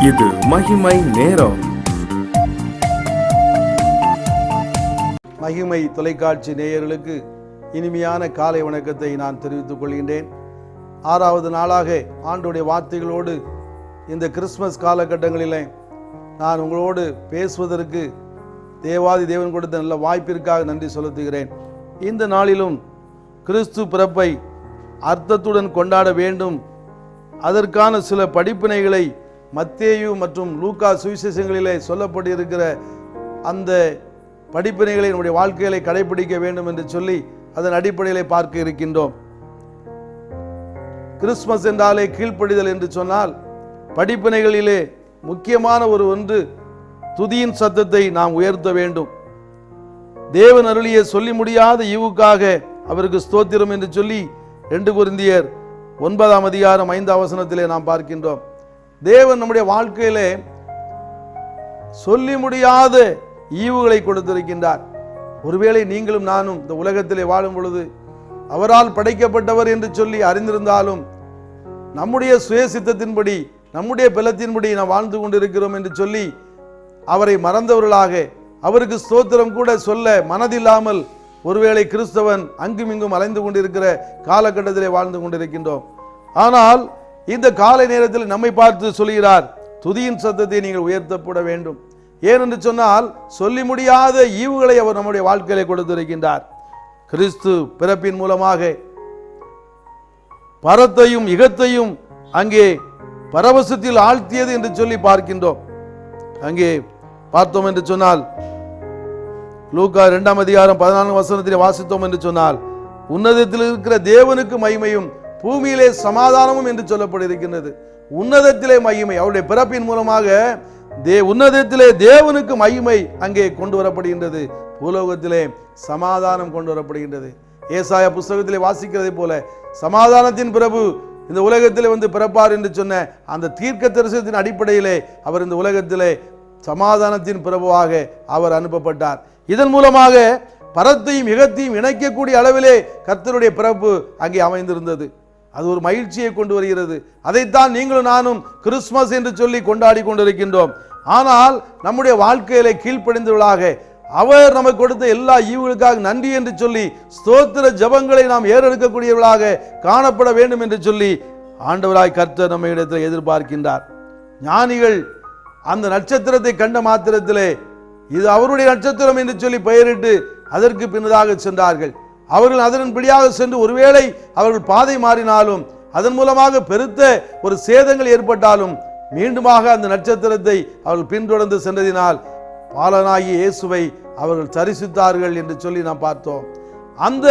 இது மகிமை நேரம். மகிமை தொலைக்காட்சி நேயர்களுக்கு இனிமையான காலை வணக்கத்தை நான் தெரிவித்துக் கொள்கின்றேன். 6வது நாளாக ஆண்டுடைய வார்த்தைகளோடு இந்த கிறிஸ்மஸ் காலகட்டங்களில் நான் உங்களோடு பேசுவதற்கு தேவாதி தேவன் கொடுத்த நல்ல வாய்ப்பிற்காக நன்றி செலுத்துகிறேன். இந்த நாளிலும் கிறிஸ்து பிறப்பை அர்த்தத்துடன் கொண்டாட வேண்டும். அதற்கான சில படிப்பினைகளை மத்தேயு மற்றும் லூக்கா சுவிசேஷங்களிலே சொல்லப்பட்டிருக்கிற அந்த படிப்பினைகளை நம்முடைய வாழ்க்கைகளை கடைபிடிக்க வேண்டும் என்று சொல்லி அதன் அடிப்படையிலே பார்க்க இருக்கின்றோம். கிறிஸ்மஸ் என்றாலே கீழ்ப்படிதல் என்று சொன்னால் படிப்பினைகளிலே முக்கியமான ஒன்று துதியின் சத்தத்தை நாம் உயர்த்த வேண்டும். தேவன் அருளிய சொல்லி முடியாத ஈவுக்காக அவருக்கு ஸ்தோத்திரம் என்று சொல்லி 2 கொரிந்தியர் 9ஆம் அதிகாரம் 5ஆம் வசனத்திலே நாம் பார்க்கின்றோம். தேவன் நம்முடைய வாழ்க்கையிலே சொல்லி முடியாத ஈவுகளை கொடுத்திருக்கின்றார். ஒருவேளை நீங்களும் நானும் இந்த உலகத்திலே வாழும் பொழுது அவரால் படைக்கப்பட்டவர் என்று சொல்லி அறிந்திருந்தாலும் நம்முடைய சுயசித்தத்தின்படி நம்முடைய பலத்தின்படி நாம் வாழ்ந்து கொண்டிருக்கிறோம் என்று சொல்லி அவரை மறந்தவர்களாக அவருக்கு ஸ்தோத்திரம் கூட சொல்ல மனதில்லாமல் ஒருவேளை கிறிஸ்தவன் அங்குமிங்கும் அலைந்து கொண்டிருக்கிற காலகட்டத்திலே வாழ்ந்து கொண்டிருக்கின்றோம். ஆனால் இந்த காலை நேரத்தில் நம்மை பார்த்து சொல்கிறார், துதியின் சத்தத்தை நீங்கள் உயர்த்தப்பட வேண்டும். ஏனென்று சொன்னால் சொல்லி முடியாத ஈவுகளை அவர் நம்முடைய வாழ்க்கையிலே கொடுத்திருக்கின்றார். கிறிஸ்து பிறப்பின் மூலமாக பரத்தையும் இகத்தையும் அங்கே பரவசத்தில் ஆழ்த்தியது என்று சொல்லி பார்க்கின்றோம். அங்கே பார்த்தோம் என்று சொன்னால் லூக்கா 2ஆம் அதிகாரம் 14ஆம் வசனத்திலே வாசித்தோம் என்று சொன்னால் உன்னதத்தில் இருக்கிற தேவனுக்கு மகிமையும் பூமியிலே சமாதானமும் என்று சொல்லப்பட்டிருக்கின்றது. உன்னதத்திலே மகிமை, அவருடைய பிறப்பின் மூலமாக உன்னதத்திலே தேவனுக்கு மகிமை அங்கே கொண்டு வரப்படுகின்றது. பூலோகத்திலே சமாதானம் கொண்டு வரப்படுகின்றது. ஏசாயா புஸ்தகத்திலே வாசிக்கிறதை போல சமாதானத்தின் பிரபு இந்த உலகத்திலே வந்து பிறப்பார் என்று சொன்ன அந்த தீர்க்க தரிசனத்தின் அடிப்படையிலே அவர் இந்த உலகத்திலே சமாதானத்தின் பிரபுவாக அவர் அனுப்பப்பட்டார். இதன் மூலமாக பரத்தையும் இகத்தையும் இணைக்கக்கூடிய அளவிலே கர்த்தருடைய பிறப்பு அங்கே அமைந்திருந்தது. அது ஒரு மகிழ்ச்சியை கொண்டு வருகிறது. அதைத்தான் நீங்களும் நானும் கிறிஸ்மஸ் என்று சொல்லி கொண்டாடி கொண்டிருக்கின்றோம். ஆனால் நம்முடைய வாழ்க்கையிலே கீழ்ப்படிந்தவர்களாக அவர் நமக்கு கொடுத்த எல்லா ஈவுகளுக்காக நன்றி என்று சொல்லி ஸ்தோத்திர ஜபங்களை நாம் ஏறெடுக்கக்கூடியவர்களாக காணப்பட வேண்டும் என்று சொல்லி ஆண்டவராய் கர்த்தர் நம்ம இடத்தில் எதிர்பார்க்கின்றார். ஞானிகள் அந்த நட்சத்திரத்தை கண்ட மாத்திரத்திலே இது அவருடைய நட்சத்திரம் என்று சொல்லி பெயரிட்டு அதற்கு பின்னதாக சென்றார்கள். அவர்கள் அதன்படியாக சென்று ஒருவேளை அவர்கள் பாதை மாறினாலும் அதன் மூலமாக பெருத்த ஒரு சேதங்கள் ஏற்பட்டாலும் மீண்டுமாக அந்த நட்சத்திரத்தை அவர்கள் பின்தொடர்ந்து சென்றதினால் பாலனாகிய இயேசுவை அவர்கள் தரிசித்தார்கள் என்று சொல்லி நாம் பார்த்தோம். அந்த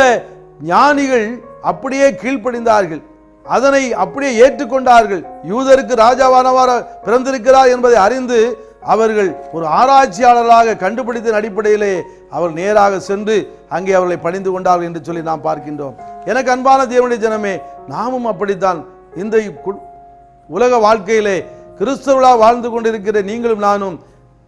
ஞானிகள் அப்படியே கீழ்ப்படிந்தார்கள், அதனை அப்படியே ஏற்றுக்கொண்டார்கள். யூதருக்கு ராஜாவானவர் பிறந்திருக்கிறார் என்பதை அறிந்து அவர்கள் ஒரு ஆராய்ச்சியாளர்களாக கண்டுபிடித்த அடிப்படையிலே அவர் நேராக சென்று அங்கே அவர்களை பணிந்து கொண்டார்கள் என்று சொல்லி நாம் பார்க்கின்றோம். எனக்கு அன்பான தேவனுடைய ஜனமே, நாமும் அப்படித்தான் இந்த உலக வாழ்க்கையிலே கிறிஸ்தவர்களாக வாழ்ந்து கொண்டிருக்கிற நீங்களும் நானும்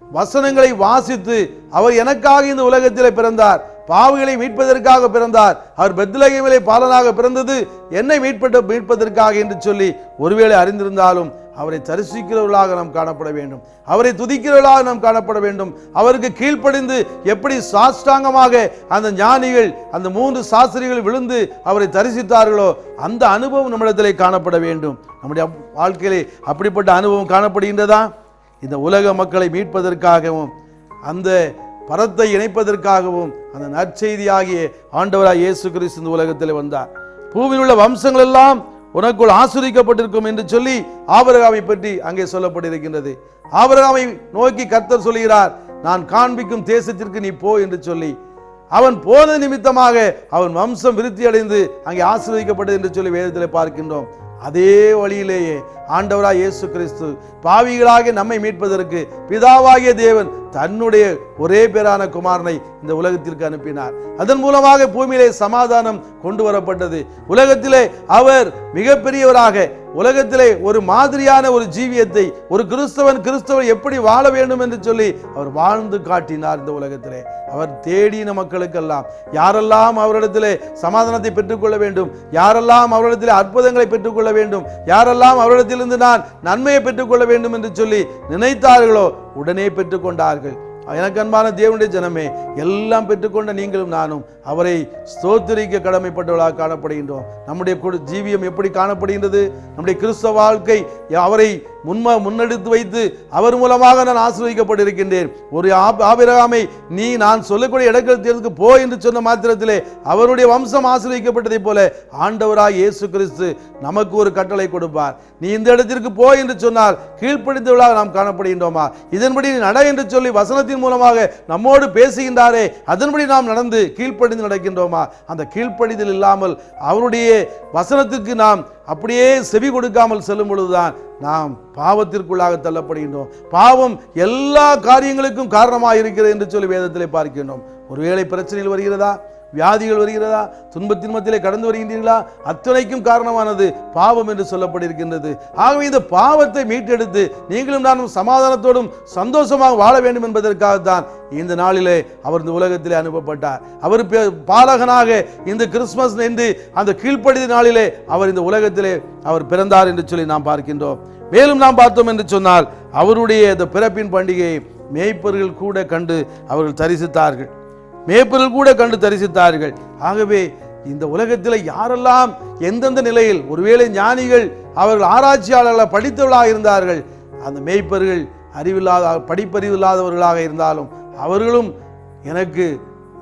வசனங்களை வாசித்து அவர் எனக்காக இந்த உலகத்திலே பிறந்தார், பாவிகளை மீட்பதற்காக பிறந்தார், அவர் பெத்லகேமிலே பாலனாக பிறந்தது என்னை மீட்பதற்காக என்று சொல்லி ஒருவேளை அறிந்திருந்தாலும் அவரை தரிசிக்கிறவர்களாக நாம் காணப்பட வேண்டும், அவரை துதிக்கிறவர்களாக நாம் காணப்பட வேண்டும். அவருக்கு கீழ்ப்படிந்து எப்படி சாஷ்டாங்கமாக அந்த ஞானிகள் அந்த 3 சாஸ்திரிகள் விழுந்து அவரை தரிசித்தார்களோ அந்த அனுபவம் நம்மிடத்திலே காணப்பட வேண்டும். நம்முடைய வாழ்க்கையிலே அப்படிப்பட்ட அனுபவம் காணப்படுகின்றதா? இந்த உலக மக்களை மீட்பதற்காகவும் அந்த பரத்தை இணைப்பதற்காகவும் அந்த நற்செய்தியாகிய ஆண்டவராய் இயேசு கிறிஸ்து இந்த உலகத்தில் வந்தார். பூமியில் உள்ள வம்சங்கள் எல்லாம் உனக்குள் ஆசீர்வதிக்கப்பட்டிருக்கும் என்று சொல்லி ஆபிரகாமை பற்றி அங்கே சொல்லப்பட்டிருக்கின்றது. ஆபிரகாமை நோக்கி கர்த்தர் சொல்கிறார், நான் காண்பிக்கும் தேசத்திற்கு நீ போ என்று சொல்லி அவன் போன நிமித்தமாக அவன் வம்சம் விருத்தி அடைந்து அங்கே ஆசீர்வதிக்கப்பட்டது என்று சொல்லி வேதத்தில் பார்க்கின்றோம். அதே வழியிலேயே ஆண்டவராய் இயேசு கிறிஸ்து பாவிகளாக நம்மை மீட்பதற்கு பிதாவாகிய தேவன் தன்னுடைய ஒரே பேரான குமாரனை இந்த உலகத்திற்கு அனுப்பினார். அதன் மூலமாக பூமியிலே சமாதானம் கொண்டு வரப்பட்டது. உலகத்திலே அவர் மிகப்பெரியவராக உலகத்திலே ஒரு மாதிரியான ஒரு ஜீவியத்தை ஒரு கிறிஸ்தவன் எப்படி வாழ வேண்டும் என்று சொல்லி அவர் வாழ்ந்து காட்டினார். இந்த உலகத்திலே அவர் தேடின மக்களுக்கெல்லாம் யாரெல்லாம் அவரிடத்திலே சமாதானத்தை பெற்றுக்கொள்ள வேண்டும், யாரெல்லாம் அவரிடத்திலே அற்புதங்களை பெற்றுக்கொள்ள வேண்டும், யாரெல்லாம் அவரிடத்திலிருந்து நான் நன்மையை பெற்றுக்கொள்ள வேண்டும் என்று சொல்லி நினைத்தார்களோ உடனே பெற்றுக்கொண்டார்கள். எனக்கு அன்பான தேவனுடைய ஜனமே, எல்லாம் பெற்றுக்கொண்ட நீங்களும் நானும் அவரை ஸ்தோத்திரிக்க கடமைப்பட்டவர்களாக காணப்படுகின்றோம். நம்முடைய ஜீவியம் எப்படி காணப்படுகின்றது? நம்முடைய கிறிஸ்தவ வாழ்க்கை அவரை முன்னெடுத்து வைத்து அவர் மூலமாக நான் ஆசீர்வதிக்கப்பட்டிருக்கின்றேன். ஒரு ஆபிரகாமை நீ நான் சொல்லக்கூடிய இடங்களுக்கு போ என்று சொன்ன மாத்திரத்திலே அவருடைய வம்சம் ஆசீர்வதிக்கப்பட்டதை போல ஆண்டவராய் இயேசு கிறிஸ்து நமக்கு ஒரு கட்டளை கொடுப்பார். நீ இந்த இடத்திற்கு போ என்று சொன்னால் கீழ்ப்படிந்தவர்களாக நாம் காணப்படுகின்றோமா? இதன்படி நீ நட என்று சொல்லி வசனத்தின் மூலமாக நம்மோடு பேசுகின்றாரே, அதன்படி நாம் நடந்து கீழ்ப்படிந்து நடக்கின்றோமா? அந்த கீழ்ப்படிதல் இல்லாமல் அவருடைய வசனத்துக்கு நாம் அப்படியே செவி கொடுக்காமல் செல்லும் பொழுதுதான் நாம் பாவத்திற்குள்ளாக தள்ளப்படுகின்றோம். பாவம் எல்லா காரியங்களுக்கும் காரணமாக இருக்கிறது என்று சொல்லி வேதத்திலே பார்க்கின்றோம். ஒருவேளை பிரச்சனைகள் வருகிறதா, வியாதிகள் வருகிறதா, துன்பத்தின் மத்தியிலே கடந்து வருகின்றீர்களா? அத்தனைக்கும் காரணமானது பாவம் என்று சொல்லப்பட்டிருக்கின்றது. ஆகவே இந்த பாவத்தை மீட்டெடுத்து நீங்களும் நானும் சமாதானத்தோடும் சந்தோஷமாக வாழ வேண்டும் என்பதற்காகத்தான் இந்த நாளிலே அவர் இந்த உலகத்திலே அனுப்பப்பட்டார். அவர் பாலகனாக இந்த கிறிஸ்துமஸ் என்று அந்த கீழ்ப்படித நாளிலே அவர் இந்த உலகத்திலே அவர் பிறந்தார் என்று சொல்லி நாம் பார்க்கின்றோம். மேலும் நாம் பார்த்தோம் என்று சொன்னால் அவருடைய இந்த பிறப்பின் பண்டிகையை மேய்ப்பர்கள் கூட கண்டு அவர்கள் தரிசித்தார்கள். ஆகவே இந்த உலகத்தில் யாரெல்லாம் எந்தெந்த நிலையில், ஒருவேளை ஞானிகள் அவர்கள் ஆராய்ச்சியாளர்களாக படித்தவர்களாக இருந்தார்கள், அந்த மேய்ப்பர்கள் படிப்பறிவு இல்லாதவர்களாக இருந்தாலும் அவர்களும் எனக்கு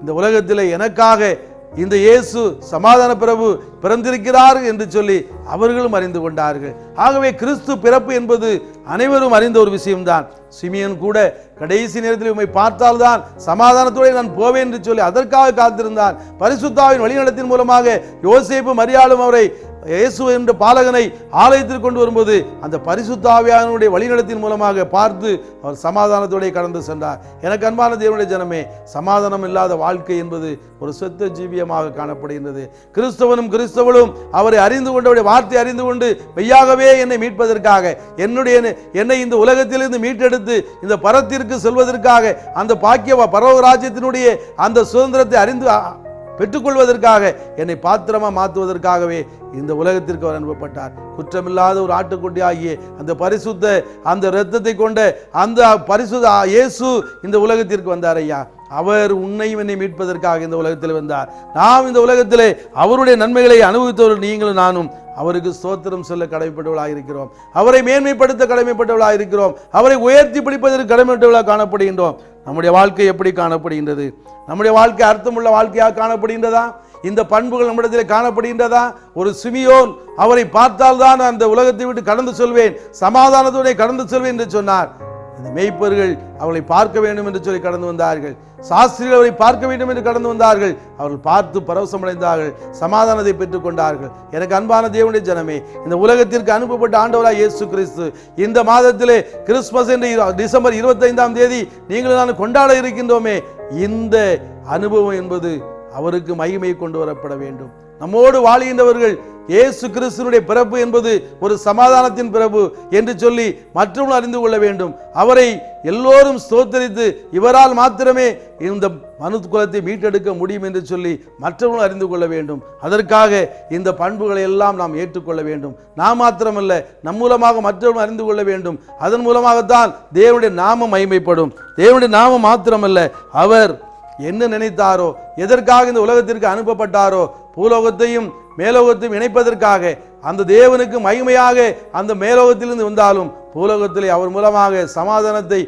இந்த உலகத்தில் எனக்காக இந்த இயேசு சமாதான பிரபு பிறந்திருக்கிறார் என்று சொல்லி அவர்களும் அறிந்து கொண்டார்கள். ஆகவே கிறிஸ்து பிறப்பு என்பது அனைவரும் அறிந்த ஒரு விஷயம்தான். சிமியன் கூட கடைசி நேரத்தில் உம்மை பார்த்தால்தான் சமாதானத்தோடு நான் போவேன் என்று சொல்லி அதற்காக காத்திருந்தான். பரிசுத்தாவின் வழிநடத்தின் மூலமாக யோசேப்பு மரியாளும் அவரை இயேசு என்ற பாலகனை ஆலயத்திற்கு கொண்டு வரும்போது அந்த பரிசுத்த ஆவியானவருடைய வழிநடத்தின் மூலமாக பார்த்து அவர் சமாதானத்தோடு கடந்து சென்றார். எனக்கு அன்பான தேவனுடைய ஜனமே, சமாதானம் இல்லாத வாழ்க்கை என்பது ஒரு சொத்த ஜீவியமாக காணப்படுகின்றது. கிறிஸ்தவனும் அவரை அறிந்து கொண்டு அவருடைய வார்த்தை அறிந்து கொண்டு மெய்யாகவே என்னை மீட்பதற்காக என்னை இந்த உலகத்திலிருந்து மீட்டெடுத்து இந்த பரத்திற்கு செல்வதற்காக அந்த பாக்கிய பரவ ராஜ்யத்தினுடைய அந்த சுதந்திரத்தை அறிந்து பெற்றுக்கொள்வதற்காக என்னை பாத்திரமா மாற்றுவதற்காகவே இந்த உலகத்திற்கு அவர் அனுப்பப்பட்டார். குற்றமில்லாத ஒரு ஆட்டுக்குட்டி ஆகிய அந்த பரிசுத்த அந்த இரத்தத்தை கொண்ட அந்த பரிசுத்த இயேசு இந்த உலகத்திற்கு வந்தார். ஐயா, அவர் உன்னையும் என்னை மீட்பதற்காக இந்த உலகத்தில் வந்தார். நாம் இந்த உலகத்திலே அவருடைய நன்மைகளை அனுபவித்தவர்கள் நீங்களும் நானும் அவருக்கு ஸ்தோத்திரம் சொல்ல கடமைப்பட்டவர்களாக இருக்கிறோம். அவரை மேன்மைப்படுத்த கடமைப்பட்டவர்களாக இருக்கிறோம். அவரை உயர்த்தி பிடிப்பதற்கு கடமைப்பட்டவர்களாக காணப்படுகின்றோம். நம்முடைய வாழ்க்கை எப்படி காணப்படுகின்றது? நம்முடைய வாழ்க்கை அர்த்தமுள்ள வாழ்க்கையாக காணப்படுகின்றதா? இந்த பண்புகள் நம்மிடத்தில் காணப்படுகின்றதா? ஒரு சிமியோன் அவரை பார்த்தால்தான் அந்த உலகத்தை விட்டு கடந்து செல்வேன், சமாதானத்தோடு கடந்து செல்வேன் என்று சொன்னார். இந்த மேய்ப்பர்கள் அவளை பார்க்க வேண்டும் என்று சொல்லி கடந்து வந்தார்கள். சாஸ்திரிகள் அவரை பார்க்க வேண்டும் என்று கடந்து வந்தார்கள். அவர்கள் பார்த்து பரவசமடைந்தார்கள், சமாதானத்தை பெற்றுக் கொண்டார்கள். எனக்கு அன்பான தேவனுடைய ஜனமே, இந்த உலகத்திற்கு அனுப்பப்பட்ட ஆண்டவராய் இயேசு கிறிஸ்து இந்த மாதத்திலே கிறிஸ்துமஸ் என்று டிசம்பர் 25ஆம் தேதி நீங்கள் நான் கொண்டாட இருக்கின்றோமே, இந்த அனுபவம் என்பது அவருக்கு மகிமை கொண்டு வரப்பட வேண்டும். நம்மோடு வாழுகின்றவர்கள் இயேசு கிறிஸ்துவினுடைய பிறப்பு என்பது ஒரு சமாதானத்தின் பிறப்பு என்று சொல்லி மற்றவர்கள் அறிந்து கொள்ள வேண்டும். அவரை எல்லோரும் ஸ்தோத்தரித்து இவரால் மாத்திரமே இந்த மனு குலத்தை மீட்டெடுக்க முடியும் என்று சொல்லி மற்றவர்கள் அறிந்து கொள்ள வேண்டும். அதற்காக இந்த பண்புகளை எல்லாம் நாம் ஏற்றுக்கொள்ள வேண்டும். நாம் மாத்திரமல்ல, நம் மூலமாக மற்றவர்கள் அறிந்து கொள்ள வேண்டும். அதன் மூலமாகத்தான் தேவனுடைய நாமம் மகிமைப்படும். தேவனுடைய நாமம் மாத்திரமல்ல, அவர் என்ன நினைத்தாரோ, எதற்காக இந்த உலகத்திற்கு அனுப்பப்பட்டாரோ, பூலோகத்தையும் மேலோகத்தையும் இணைப்பதற்காக அந்த தேவனுக்கு மகிமையாக அந்த மேலோகத்திலிருந்து வந்தாலும் பூலோகத்திலே அவர் மூலமாக சமாதானத்தை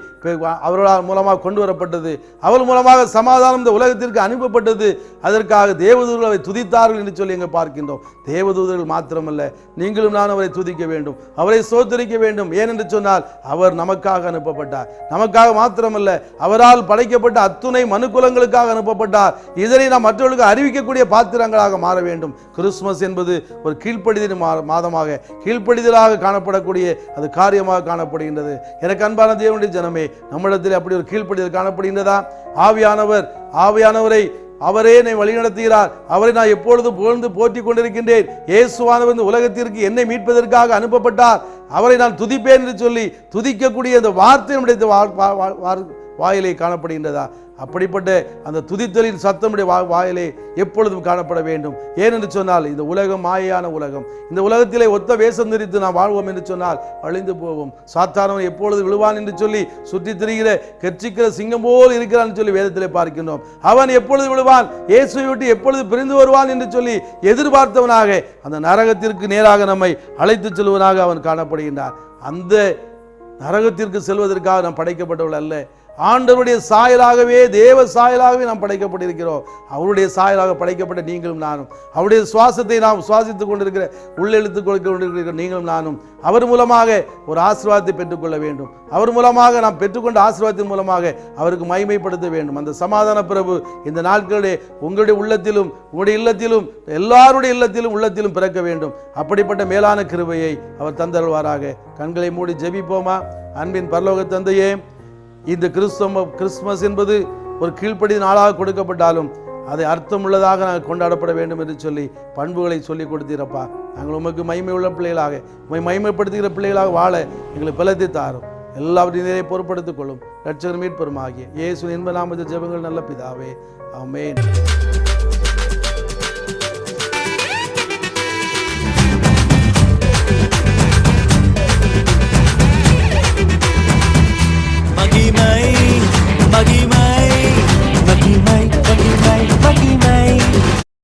அவர்களால் மூலமாக கொண்டு வரப்பட்டது. அவர் மூலமாக சமாதானம் இந்த உலகத்திற்கு அனுப்பப்பட்டது. அதற்காக தேவதூதர்கள் அவரை துதித்தார்கள் என்று சொல்லி எங்கே பார்க்கின்றோம். தேவதூதர்கள் மாத்திரமல்ல, நீங்களும் நான் அவரை துதிக்க வேண்டும், அவரை ஸ்தோத்திரிக்க வேண்டும். ஏனென்று சொன்னால் அவர் நமக்காக அனுப்பப்பட்டார். நமக்காக மாத்திரமல்ல, அவரால் படைக்கப்பட்ட அத்துணை மனுக்குலங்களுக்காக அனுப்பப்பட்டார். இதனை நாம் மற்றவர்களுக்கு அறிவிக்கக்கூடிய பாத்திரங்களாக மாற வேண்டும். கிறிஸ்துமஸ் என்பது ஒரு கீழ்ப்படிதல் மாதமாக, கீழ்ப்படிதலாக காணப்படக்கூடிய அது காரியமாக காணப்படுகின்றது. எனக்கு அன்பான தேவனுடைய ஜனமே, நம்மிடத்தில் அப்படி ஒரு கீழ்ப்படிதல் காணப்படுகின்றதா? ஆவியானவரை அவரே என்னை வழிநடத்துகிறார், அவரை நான் எப்பொழுதும் புகழ்ந்து போற்றி கொண்டிருக்கின்றேன். இயேசுவானவர் இந்த உலகத்திற்கு என்னை மீட்பதற்காக அனுப்பப்பட்டார், அவரை நான் துதிப்பேன் என்று சொல்லி துதிக்கக்கூடிய அந்த வார்த்தை நம்முடைய வாயிலே காணப்படுகின்றதா? அப்படிப்பட்ட அந்த துதித்தலின் சத்தமுடைய வாயிலே எப்பொழுதும் காணப்பட வேண்டும். ஏனென்று சொன்னால் இந்த உலகம் மாயையான உலகம். இந்த உலகத்திலே ஒத்த வேஷம் தரித்து நாம் வாழ்வோம் என்று சொன்னால் அழிந்து போவோம். சாத்தானவன் எப்பொழுது விழுவான் என்று சொல்லி சுற்றி திரிகிற கெர்ச்சிக்கிற சிங்கம் போல் இருக்கிறான் என்று சொல்லி வேதத்திலே பார்க்கின்றோம். அவன் எப்பொழுது விழுவான், இயேசுவை விட்டு எப்பொழுது பிரிந்து வருவான் என்று சொல்லி எதிர்பார்த்தவனாக அந்த நரகத்திற்கு நேராக நம்மை அழைத்து செல்வனாக அவன் காணப்படுகின்றான். அந்த நரகத்திற்கு செல்வதற்காக நாம் படைக்கப்பட்டவர்கள் அல்ல. ஆண்டவருடைய சாயலாகவே, தேவ சாயலாகவே நாம் படைக்கப்பட்டிருக்கிறோம். அவருடைய சாயலாக படைக்கப்பட்ட நீங்களும் நானும், அவருடைய சுவாசத்தை நாம் சுவாசித்துக் கொண்டிருக்கிற உள்ளெழுத்துக் கொண்டிருக்கிற நீங்களும் நானும் அவர் மூலமாக ஒரு ஆசீர்வாதத்தை பெற்றுக்கொள்ள வேண்டும். அவர் மூலமாக நாம் பெற்றுக்கொண்ட ஆசீர்வாதத்தின் மூலமாக அவருக்கு மகிமைப்படுத்த வேண்டும். அந்த சமாதான பிரபு இந்த நாட்களிலே உங்களுடைய உள்ளத்திலும், உங்களுடைய இல்லத்திலும், எல்லாருடைய உள்ளத்திலும் பிறக்க வேண்டும். அப்படிப்பட்ட மேலான கிருபையை அவர் தந்தருள்வாராக. கண்களை மூடி ஜெபிப்போமா? அன்பின் பரலோக தந்தையே, இந்த கிறிஸ்துமஸ் என்பது ஒரு கீழ்ப்படி நாளாக கொடுக்கப்பட்டாலும் அதை அர்த்தமுள்ளதாக நாங்கள் கொண்டாடப்பட வேண்டும் என்று சொல்லி பண்புகளை சொல்லிக் கொடுத்தீரப்பா. நாங்கள் உமக்கு மகிமை உள்ள பிள்ளைகளாக, உம்மை மகிமைப்படுத்துகிற பிள்ளைகளாக வாழ எங்களுக்கு பலத்தை தாரும். எல்லாவற்றையும் நிறைய பொறுப்படுத்திக் கொள்ளும். இரட்சகர் மீட்பெருமாகிய இயேசுவின் இன்ப நாமத்தில் ஜெபங்கள் நல்ல பிதாவே, ஆமென்.